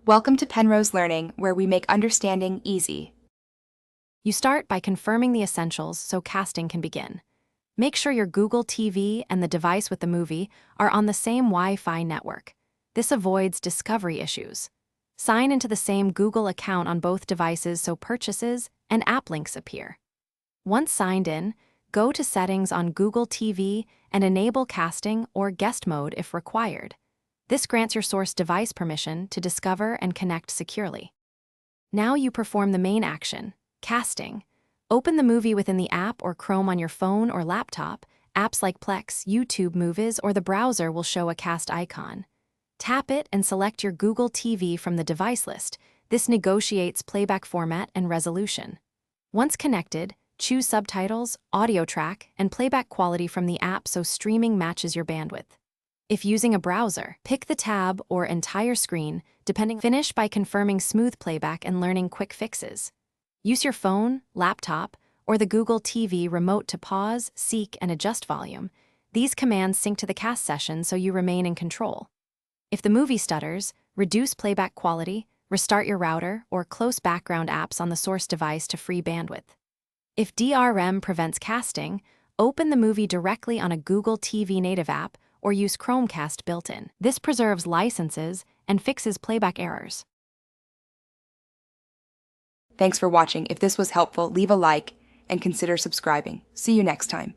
Welcome to Penrose Learning, where we make understanding easy. You start by confirming the essentials so casting can begin. Make sure your Google TV and the device with the movie are on the same Wi-Fi network. This avoids discovery issues. Sign into the same Google account on both devices so purchases and app links appear. Once signed in, go to Settings on Google TV and enable casting or guest mode if required. This grants your source device permission to discover and connect securely. Now you perform the main action, casting. Open the movie within the app or Chrome on your phone or laptop. Apps like Plex, YouTube Movies, or the browser will show a cast icon. Tap it and select your Google TV from the device list. This negotiates playback format and resolution. Once connected, choose subtitles, audio track, and playback quality from the app so streaming matches your bandwidth. If using a browser, pick the tab or entire screen, depending. Finish by confirming smooth playback and learning quick fixes. Use your phone, laptop, or the Google TV remote to pause, seek, and adjust volume. These commands sync to the cast session so you remain in control. If the movie stutters, reduce playback quality, restart your router, or close background apps on the source device to free bandwidth. If DRM prevents casting, open the movie directly on a Google TV native app or use Chromecast built-in. This preserves licenses and fixes playback errors. Thanks for watching. If this was helpful, leave a like and consider subscribing. See you next time.